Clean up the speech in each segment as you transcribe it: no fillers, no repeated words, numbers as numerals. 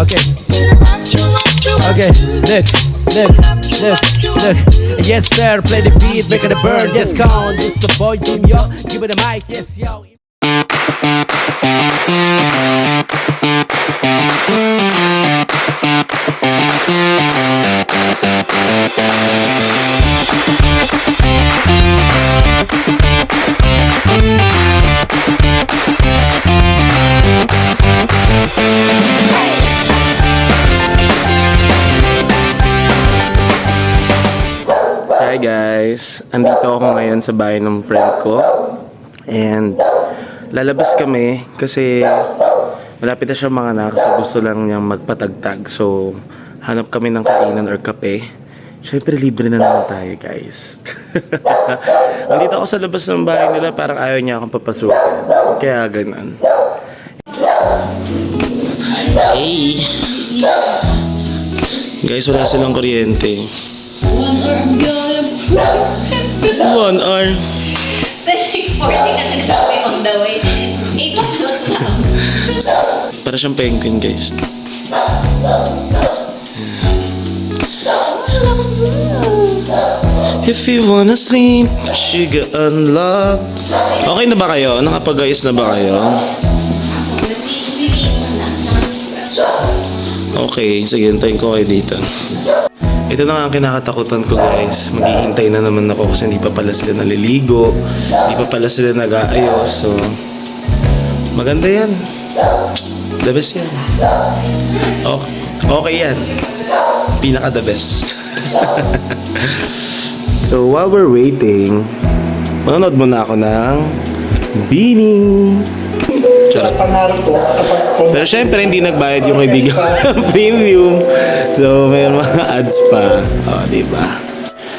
Okay. Okay, look. Yes, sir, play the beat, make it a bird. Yes, come on, this the boy Jim, yo. Give it a mic, yes, yo. Hi guys, andito ako ngayon sa bahay ng friend ko and lalabas kami kasi malapit na siya mga anak, so gusto lang niyang magpatagtag, so hanap kami ng kainan or kape. Syempre libre na naman tayo guys. Andito ako sa labas ng bahay nila, parang ayaw niya akong papasukin, kaya ganun. Hey guys, wala silang kuryente. 1 hour. 6:40 ka nagsabi on the way. 8 o'clock na. Para siyang penguin, guys. If you wanna sleep, sugar unlocked. Okay na ba kayo? Nakapag-ayos na ba kayo? Okay, sige, hintayin ko kayo dito. Ito na nga ang kinakatakutan ko guys. Maghihintay na naman ako kasi hindi pa pala sila naliligo. Hindi pa pala sila nag-aayos. So, maganda yan. The best yan. Okay yan. Pinaka the best. So, while we're waiting, manonood muna ako ng Beanie. Charot. Pero syempre hindi nagbayad yung kaibigan premium. So mayroon mga ads pa. Oh, di ba?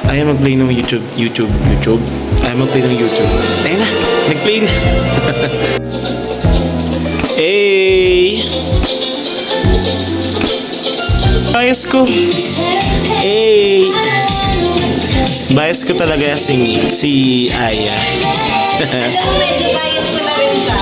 Ayaw mag-play ng YouTube. Ayaw mag-play ng YouTube. Ayun na, nag-play na. Hey! Bias ko. Hey! Bias ko talaga si Aya. Alam mo, medyo bias ko na rin siya.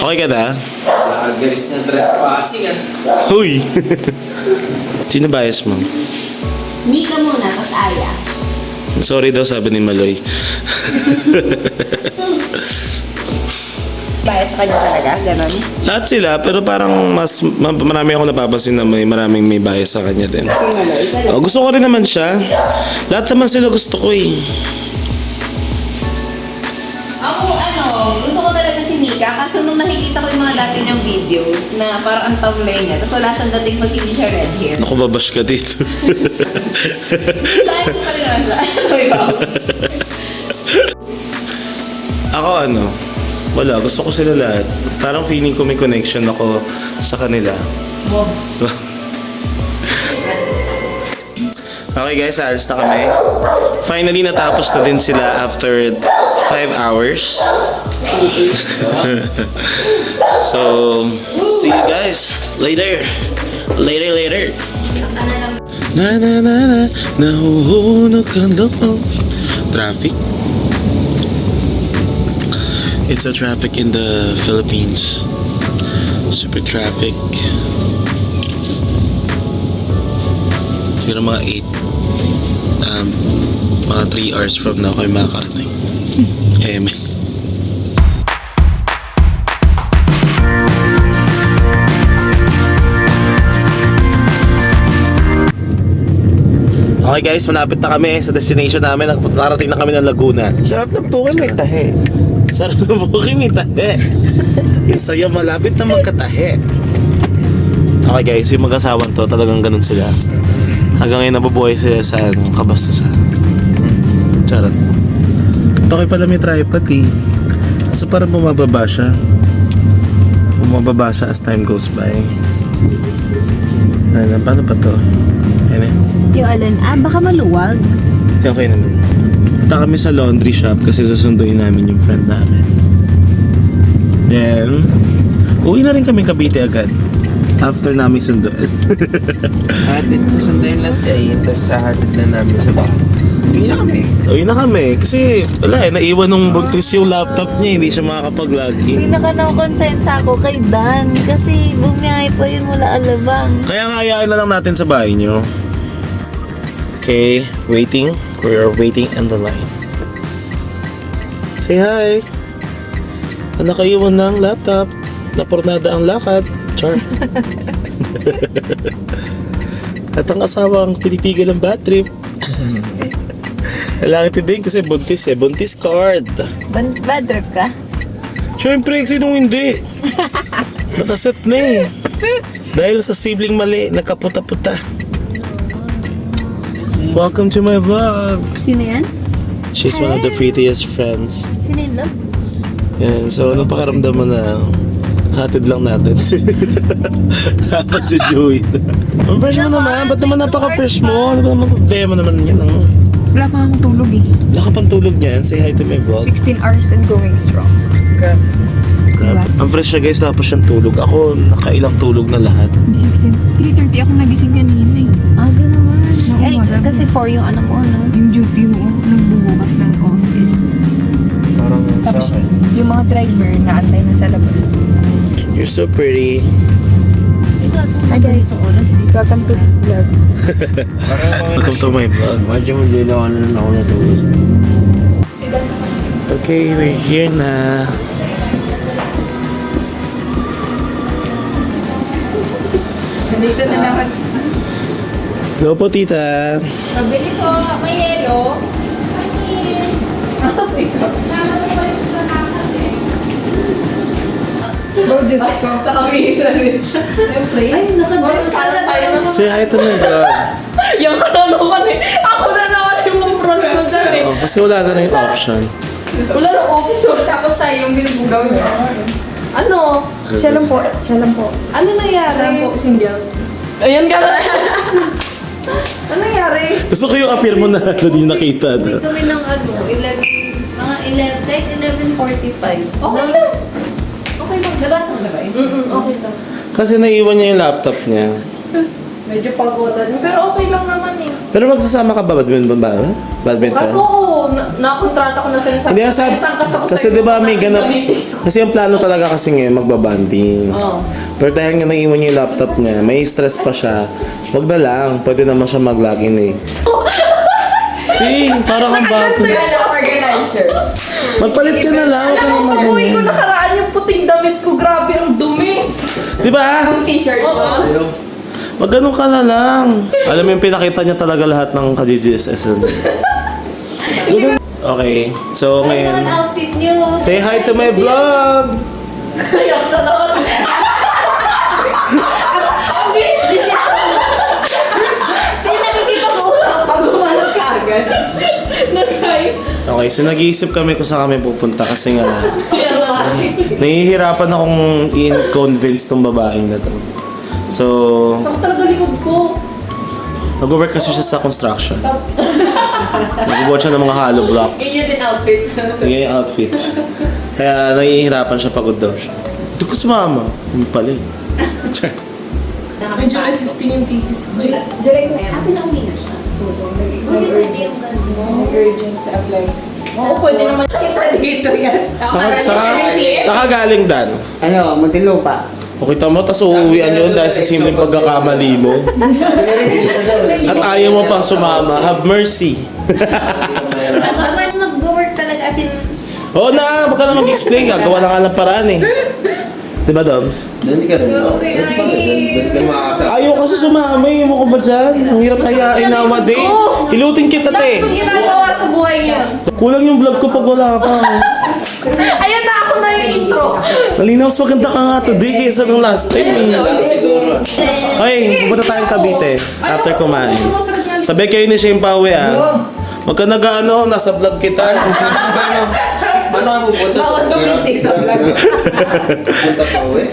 Okay ka na? Galis na trespassing ah. Huy! Sino bias mo? Mika muna, tapos Aya. Sorry daw, sabi ni Maloy. Bias sa kanya talaga? Ganon? Lahat sila, pero parang marami ako napapansin na maraming may bias sa kanya din. Oh, gusto ko rin naman siya. Lahat naman sila gusto ko eh. Ako, gusto ko talaga si Mika. Kaso nung nakikita ko yung mga dati niyang videos na parang ang tamlay niya. Tapos wala siyang dating pag hindi siya red hair. Naku, babash ka dito. Dahil ko pa rin naman siya. Sorry ba? Ako wala, gusto ko sila lahat. Parang feeling ko may connection ako sa kanila. Okay guys, alis na kami. Finally, natapos na din sila after 5 hours. So, see you guys later. Later. Na nahuhulog ang loob. Traffic. It's a traffic in the Philippines. Super traffic. Siguro mga 3 hours from now kayo makakarating. Amen. Okay guys, malapit na kami sa destination namin. Nakarating na kami ng Laguna. Sarap ng pukin, may tahe. Sarap na bukin, may tahe. Isaya malapit na magkatahe. Okay guys, yung mag-asawang to, talagang ganun sila. Hanggang ngayon nabubuhay sila sa kabastusan. Charot. Okay pala may tripod eh. Kasi parang bumababa siya. Bumababa siya as time goes by. Paano pa to? Ayan eh. Yung alin, baka maluwag. Okay naman. Punta kami sa laundry shop kasi susunduin namin yung friend namin. Then, uwi na rin kami Cavite agad. After namin sunduin. Hatid, susundayin lang siya eh. Tapos hatid na namin sa bahay. Uwi na kami. Uwi na kami kasi wala naiwan nung buntis yung laptop niya. Hindi siya makakapag-login. Pinaka na-konsensya ako kay Dan kasi bumiyahe pa yun mula Alabang. Kaya nga hayaan na lang natin sa bahay niyo. Okay, waiting. We are waiting on the line. Say hi. Nakaiwan ng laptop. Napornada ang lakad. Char. At ang asawang pinipigil ang bad trip. Kailangan din kasi buntis eh. Buntis card. Bad trip ka? Siyempre, sinong hindi? Nakaset na eh. Dahil sa sibling mali, nakaputa-puta. Welcome to my vlog. Sino yan? She's one of the prettiest friends. Sino yun, love? Yan, so anong pakiramdam mo na hatid lang natin? Tapos si Joey. Ang fresh mo naman, ba't naman napaka-fresh mo? Ano ba naman problema naman yan? Wala pa akong tulog eh. Wala ka pang tulog niyan, say hi to my vlog. 16 hours and going strong. Grabe. Grabe. Ang fresh siya guys, tapos siyang tulog. Ako, nakailang tulog na lahat. Hindi 16. 3:30 ako nagising kanina eh. Aga naman. Ay, umaga. kasi for yung ano mo, no? Yung duty mo, nagbubukas ng office. Parang Tapos yung mga driver na antay na sa labas. You're so pretty. Hi guys. Welcome to this vlog. Welcome to my vlog. medyo magdilawanan ako na tulog. Okay, we're here na. Nandito na naman. Hello po, tita. Pabili po, may yelo. Oh, Diyos ko. Nakabihisa rin siya. Ay, nakadala tayo ng Say hi to my vlog. Yung kananokan eh. Ako na naman yung front ko dyan eh. Oh, kasi wala na yung option. Wala nang option. Tapos tayo yung binubugaw niya. Ano? Siya lang po. Ano nangyari? Siya lang po, single. Ayan ka na. Ano nangyari? Gusto ko yung appear mo na hindi nakita. Uwi No? kami ng ano, 11, mga 11, kahit 11:45. Okay lang. Okay lang. Nabasa mo na ba eh? Okay lang. Kasi naiwan niya yung laptop niya. Medyo pagoda din. Pero okay lang naman eh. Pero magsasama ka ba? Badminton ba? Badminton? Kaso, nakontrata ko na sa isang. Hindi nga sabi, kasi di ba may ganap, kasi ang plano talaga kasi ngayon magbabanding. Oo. Pero dahil nga naiwan niya yung laptop niya, may stress pa siya, wag na lang, pwede naman siya mag-login eh. Ting, para kang bago. Kaya na organizer. Magpalit ka na lang, huwag ka na Alam mo, sa buhay ko mag-ganyan. nakaraan yung puting damit ko. Grabe, ang dumi. Di ba? Yung t-shirt ko. Wag ganun ka na lang. Alam mo yung pinakita niya talaga lahat ng ka-GGSS. Okay, so Ang ngayon, outfit nyo. say hi to my vlog! Kaya na lang. Hindi nakikita ko usap pag gumanap ka agad. Nag-hi. Okay, so nag-iisip kami kung saan kami pupunta kasi nga Kaya na. nahihirapan akong i-convince tong babaeng na to. So, Saan talaga likod ko? nag-work kasi siya sa construction. Nag-work siya ng mga hollow blocks. Yun din outfit. Yan yung outfit. Kaya nahihirapan siya, pagod daw siya. Hindi ko sumama. Hindi pala eh. Sure. Medyo July 15 yung thesis ko. July na yan. Happy na uwi na siya. Buti pwede yung ganun. Nag-urgent sa apply. Oo, pwede naman. Pwede dito yan. Saka galing Dan. Ano, Muntinlupa. O kita mo, tas uuwian yun dahil sa simpleng pagkakamali mo. At ayaw mo pang sumama. Have mercy. Naman mag-work talaga as in, Oo na, huwag ka na mag-explain. Gagawa na ka ng paraan eh. Diba, Doms? Doon ka rin. Kasi bakit? Doon ka makakasal. Ayaw kasi sumama eh. Mo ko ba dyan? Ang hirap hayain nowadays. Hilutin kita, te. ginagawa sa buhay yun. Kulang yung vlog ko pag wala ka. Ayan na, ako na yung intro. Nalinaw, mas maganda ka nga today kaysa nung last time eh. Siguro. Okay, pupunta tayong Cavite after kumain. Sabi kayo ni Shane Pawe ah. Huwag ka nag-ano, nasa vlog kita. Paano ka pupunta? Bawal dumiting sa vlog. Punta pa uwi?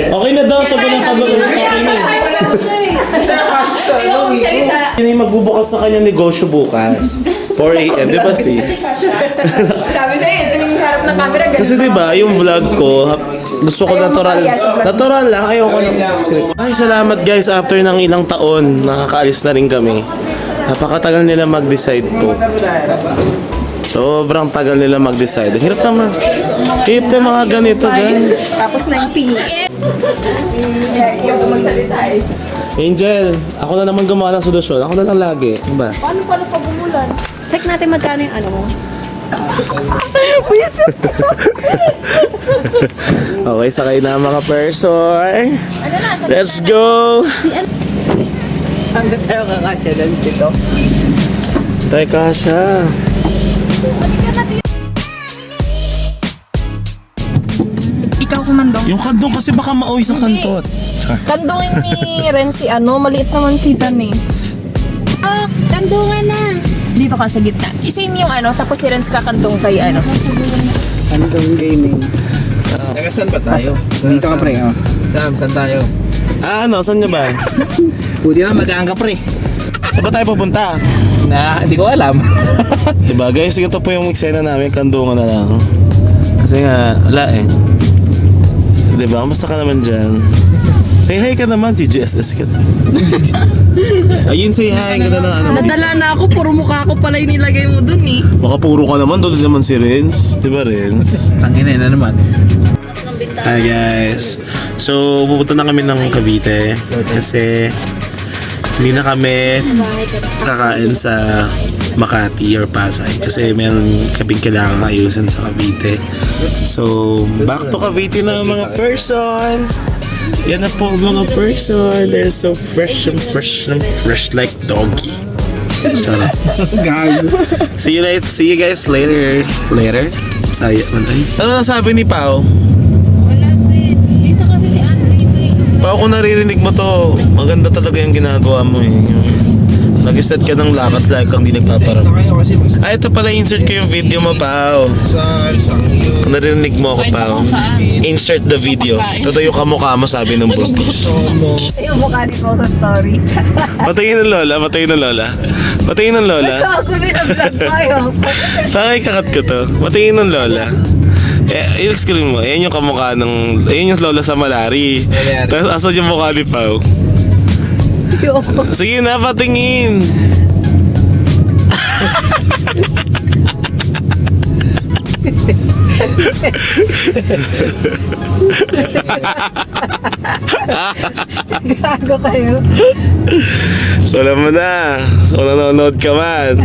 Okay na daw, sabi ng pag-uwi. Okay na. Wala ko siya eh. Kasi sa Ayaw ano, magsalita. Yun yung magbubukas na kanyang negosyo bukas. 4 a.m. Di ba sis? Sabi sa'yo, tumingin sa harap ng camera, ganun. Kasi di ba yung vlog ko, gusto ko natural. Natural lang, ayoko ng script. Ay, salamat guys. After ng ilang taon, nakakaalis na rin kami. Napakatagal nila mag-decide po. Sobrang tagal nila mag-decide. Hirap naman. Hirap na mga ganito, guys. Tapos 9 p.m. Yung magsalita eh. Angel, ako na naman gumawa ng solusyon. Ako na lang lagi. Diba? Paano pag bumulan? Check natin magkano yung ano mo. Okay, sakay na mga person. Ano na? Let's go! Ang tayo kakasya lang dito. Teka siya. Ikaw kumandong. Yung kandong kasi baka mauwi sa kantot. Kandungin ni Ren si ano, maliit naman si Dan eh. Oh, kandungan na. Dito ka sa gitna. Isame yung ano, tapos si Ren kakandong kay ano. Kandong gaming. Taga saan ba tayo? Dito ka pre, oh. Saan tayo? Ah, ano? Saan niya ba? Buti na magaan ka pre. Saan ba tayo pupunta? Hindi ko alam. Diba guys, ito po yung eksena namin. Kandungan na lang. Kasi nga, wala eh. Diba? Kamusta ka naman dyan? Say hi ka naman, GGSS ka. Ayun, say hi ka na lang. Ano? Nadala na ako, puro mukha ko pala yung nilagay mo dun eh. Baka puro ka naman, doon naman si Renz. Diba Renz? Tangina na naman. Hi guys. So, pupunta na kami ng Cavite. Kasi hindi na kami kakain sa Makati or Pasay. Kasi meron kaming kailangan ayusin sa Cavite. So, back to Cavite na mga person. Yan na po mga person. They're so fresh and fresh and fresh like doggy. Sarap. See you guys later. Later? Saya man ay. Ano nasabi ni Pao? Wala pre. Minsan kasi si Andre ito eh. Pao, kung naririnig mo to, maganda talaga yung ginagawa mo eh. Nag-set ka ng lakad like kang di nagpaparap. Kayo kasi Ay, ito pala, insert ko yung video mo, Pao. Kung narinig mo ako, Pao, insert the video. Toto yung kamukha mo, sabi ng buntis. Yung mukha ni po sa story. Patayin ng lola, patayin ng lola. Patayin ng lola. Ako binablog tayo. Tangay kakat ko to. Patayin ng lola. I-screen mo. Ayan yung kamukha ng... Ayan yung lola sa Malari. Tapos asan yung mukha ni Pao? Sige na, patingin. Gago kayo. So alam mo na, kung nanonood ka man.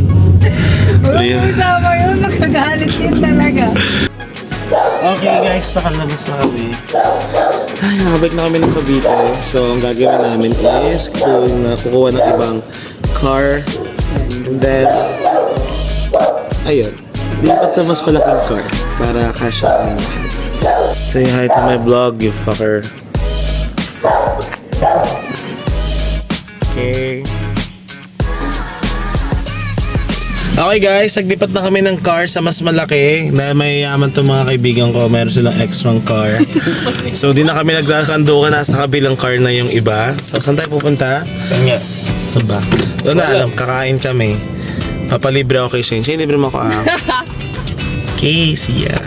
Huwag mo isama yun, magkagalit din talaga. Okay guys, nakalabas na kami. Ay, nakabalik na kami ng Cavite. So, ang gagawin namin is kukuha ng ibang car. And then, ayun. Lipat sa mas malaking car para kasya kami lahat. Say hi to my vlog, you fucker. Okay. Okay guys, naglipat na kami ng car sa mas malaki. Dahil mayayaman itong mga kaibigan ko, mayroon silang extra car. So di na kami nagkakandukan, nasa kabilang car na yung iba. So saan tayo pupunta? Saan nga? Saan ba? Doon na alam, kakain kami. Papalibre ako kay Shane. Shane, libre mo ako ah. Okay, see ya.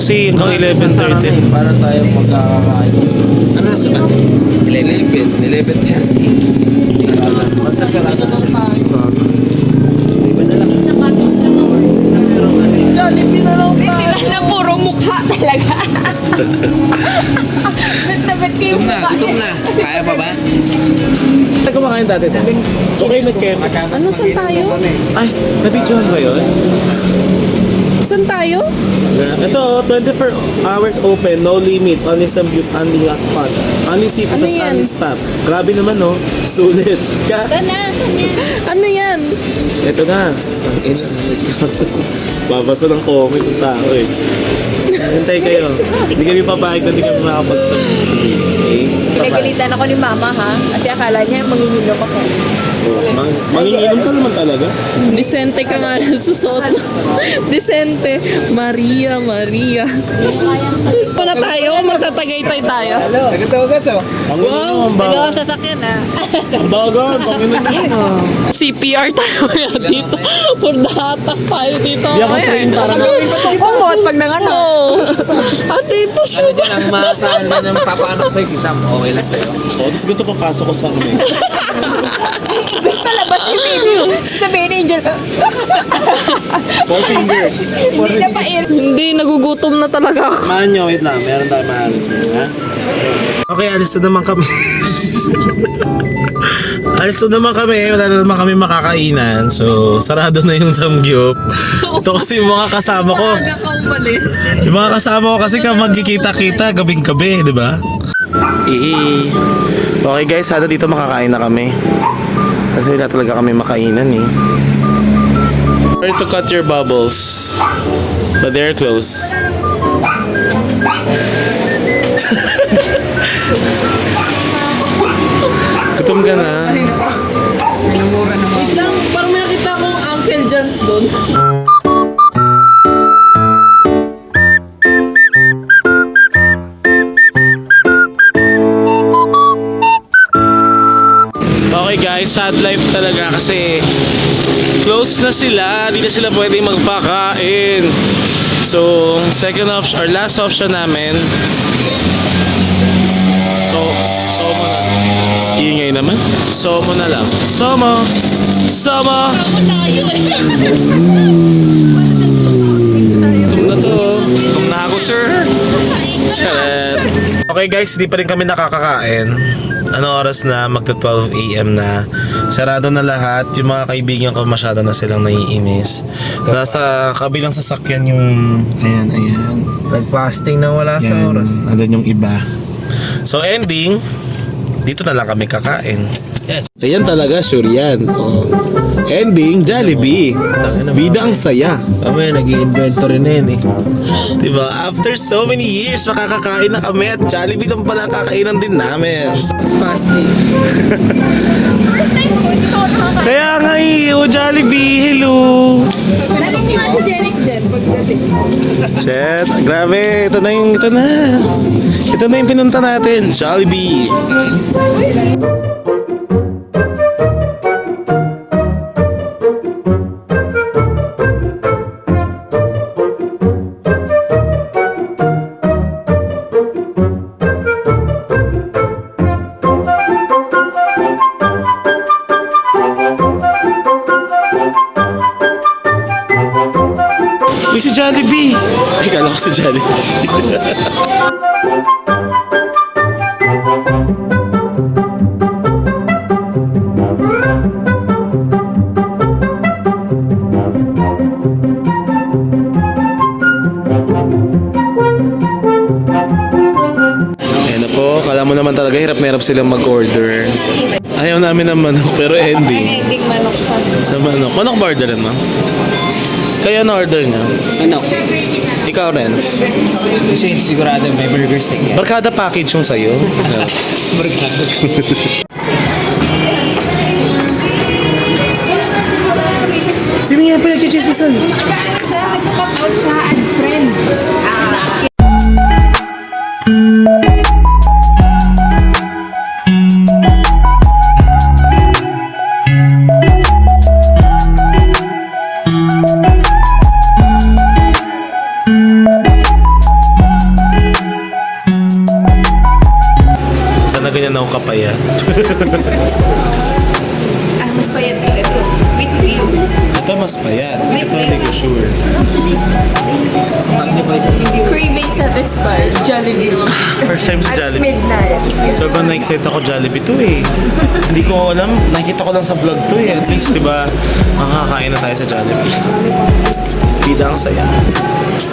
Kasi hanggang 11:30. Para tayo magkakakain. Ano sa ba? 11 yan. Basta sarado na siya. Iba na lang. Jollibee na lang pa. Na puro mukha talaga. Bet kayo mukha. Gutom na. Kaya pa ba? Saan kumakain dati ito? Okay, nag-camp. Ano, saan tayo? Ay, na-videohan ba yun? Saan Doon tayo? Ito, 24 hours open, no limit, only some only hot pot, only seafood, Ano tas yan? only spam. Grabe naman, no? Sulit. Ano yan? Ito na. Ang ina. Babasa ng comment ng tao eh. Hintay kayo. Hindi kami papayag na hindi kami makapagsabi. Okay? Pinagalitan ako ni Mama ha. Kasi akala niya manginginom ako. Manginginom ka naman talaga. Vicente ka nga susot. Vicente. Maria. Wala tayo, magtatagaytay tayo. Ang wow. Dalawang sasakyan ah. Ang bagal. Panginoon mo. CPR tayo kaya dito. For dahatak tayo dito. Hindi ako train para na. Kumot pag nangano. Ate, push Ano dyan ang maasahan dyan ng papaanak sa'yo, kisam, okay lang sa'yo. O, tapos ganito papasok ko sa amin. Bes palabas ni baby. Sasabihin ni Angel. 4 fingers. Hindi na pa Hindi, nagugutom na talaga ako. Mahan nyo, wait lang. Meron tayo maalis. Ha? Okay, alis na naman kami. Alis na naman kami. Wala na naman kami makakainan. So, sarado na yung Samgyup. Ito kasi yung mga kasama ko. Aga ka umalis. Yung mga kasama ko kasi ka magkikita-kita gabing-gabi, di ba? Okay guys, sana dito makakain na kami. Kasi wala talaga kami makainan eh. Where to cut your bubbles? But they're close. Gutom ka na. Wait lang, parang may nakita akong Uncle John's doon. Okay guys, sad life talaga kasi close na sila, di na sila pwede magpakain. So, second option or last option namin. Somo na. Iingay naman. Somo na lang. Somo. Tum na to. Tum na ako, sir. Charet. Okay guys, hindi pa rin kami nakakakain. Ano oras na? Magta 12 AM na. Sarado na lahat. Yung mga kaibigan ko masyado na silang naiinis. Nasa kabilang sasakyan yung... Ayan. Nag-fasting na wala sa Yan. oras. Nandun yung iba. So ending, dito na lang kami kakain. Yes. Ayan talaga, sure yan. Oh. Ending, Jollibee. Bida ang saya. Kami, nag-i-inventory na yun eh. Diba? After so many years, makakakain na kami at Jollibee lang pala ang kakainan din namin. Fasting. First time ko, hindi ko nakakain. Kaya nga Jollibee, hello! Daling nga si Jeric dyan pagdating. Shit, grabe, ito na. Ito na yung pinunta natin, Jollibee. Uy, si Jollibee! Ay, kala ko si Jollibee. Ayan na po, kala mo naman talaga hirap na hirap silang mag-order. Ayaw namin ng manok, pero ending. Ending manok pa. Sa manok. Manok ba orderin mo? Kayo na order niya. Ano? Ikaw rin. Kasi sigurado may burger stick yan. Barkada package yung sa'yo. Burger. Sino yan pa nagchichismisan? Nagkakapout siya and friend. Sana ganyan ako kapayat. Mas payat ka ito. With cream. Ito mas payat. Ito hindi ko sure. Cravings natin. First time, Jollibee. First time sa At Jollibee. midnight. Sobrang na-excite ako Jollibee to eh. Hindi ko alam, nakita ko lang sa vlog to eh. At least, di ba, makakain na tayo sa Jollibee. Bida ang saya.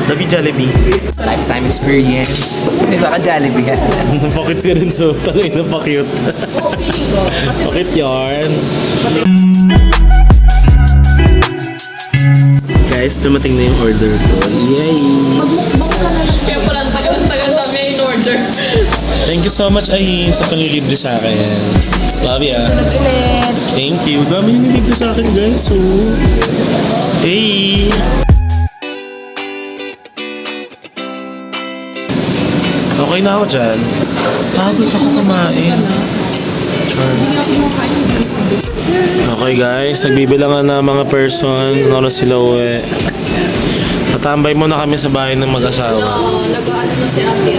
Love you, Jollibee. Lifetime experience. Dito ka Jollibee. Napakit si Renzo. Tangay na pa-cute. Pakit yarn. Guys, dumating na yung order ko. Yay! Kaya pala tagal-tagal namin in order. Thank you so much, Ahin, sa panlilibre sa akin. Love ya. Sunod ulit. Thank you. Dami yung nilibre sa akin, guys. Oh. Hey! Okay na ako dyan. Pagod ako kumain. Char. Okay guys, nagbibilangan na mga person. Ano sila uwi. Natambay muna kami sa bahay ng mag-asawa. Nag-ano na si ate.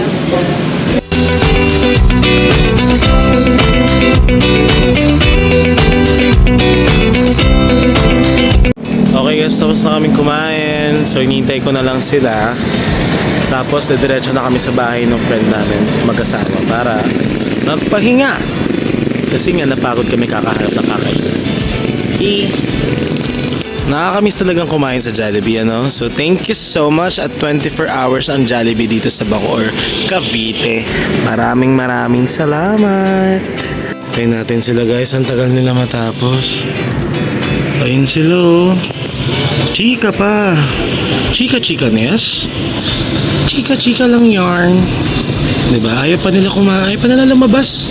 Okay guys, tapos na kaming kumain. So hinihintay ko na lang sila. Tapos didiretso na kami sa bahay ng friend namin mag-asawa para magpahinga. Kasi nga napagod kami kakaharap ng kakainin. Nakakamiss talagang kumain sa Jollibee, ano? So thank you so much at 24 hours ang Jollibee dito sa Bacoor, Cavite. Maraming salamat. Tayo natin sila guys, ang tagal nila matapos. Ayun sila oh. Chika pa. Chika-chika-ness. Chika-chika lang yarn. Diba? Ayaw pa nila kumain. Ayaw pa nila lumabas.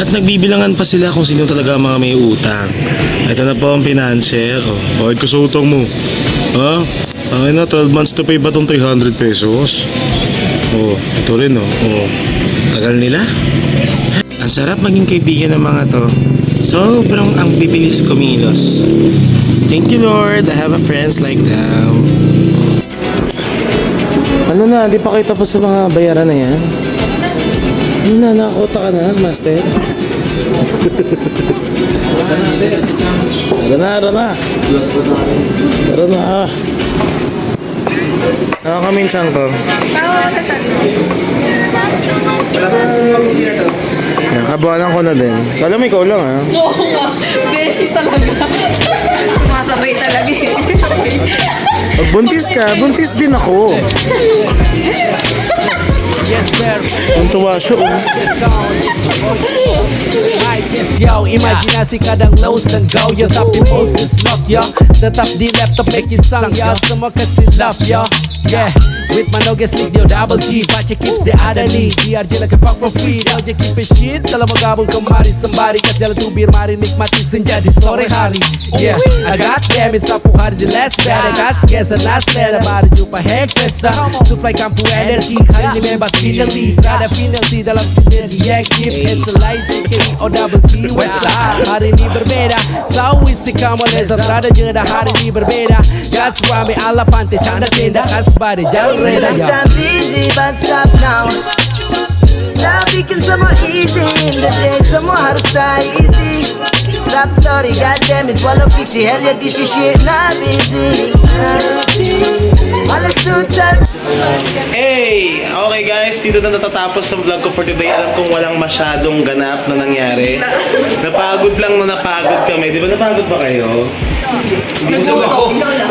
At nagbibilangan pa sila kung sino talaga ang mga may utang. Ito na po ang pinanser. Oh, bakit ka sa utang mo? Ha? Ay na, 12 months to pay ba itong 300 pesos? Oh, ito rin oh. Oh. Tagal nila. Ang sarap maging kaibigan ng mga to. Sobrang ang bibilis kumilos. Thank you Lord, I have a friends like them. Ano na, di pa kayo tapos sa mga bayaran na yan? Ano na, nakakota ka na, master? Tara na. Nakakaminsan ko. Nakabuhanan ko na din. Kala mo ikaw lang ha? Oo nga. Beshi talaga. Masabay talaga eh. Pag buntis ka, buntis din ako. Yes, sir. Ang tuwa siya oh. Ay, yes, yo, imaginasi kadang nose ng go. Yung top yung post the smoke, yo. The top the laptop make it song, yo. Sama kasi love, yo. Yeah, with my no guess league, yo. Double G, Pacha keeps the other knee. DRJ like a fuck for free. Now just keep it shit. Tala magabong kamari somebody. Kasi alam tubir marinig matisin jadi sorry hari. Yeah, I got damn it sa puhari the last better. Kas guess and last letter. Bari jupa heck festa. Supply campo energy. Hari ni members penalty. Kada penalty dalam sendiri. Yeah, keep centralizing. K-O-double-T Westside. Hari ni berbeda. Sa isi kamu lesa Trada jeda hari ni berbeda. Gas rame ala pante canda tenda. Kas bari jalan reda. Like I'm busy, but stop now. Stop thinking some more easy in the day, some more how to stay easy. Stop the story, goddamn it, while I'm fixing hell yeah, this is shit not busy. All let's do that. Hey! Okay guys, dito na natatapos ang vlog ko for today. Alam kong walang masyadong ganap na nangyari. Napagod lang na napagod kami. Di ba napagod ba kayo?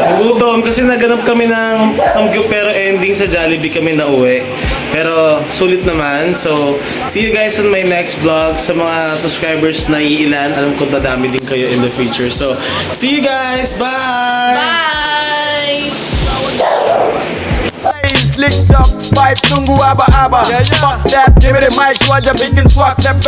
Nagutom kasi naganap kami ng samgyup pero ending sa Jollibee kami nauwi. Pero sulit naman. So, see you guys on my next vlog. Sa mga subscribers na iilan, alam ko dadami din kayo in the future. So, see you guys! Bye! Bye! Slicked up, pipe, tungu aba aba. Fuck that, give me the mic, so I just begin swap them.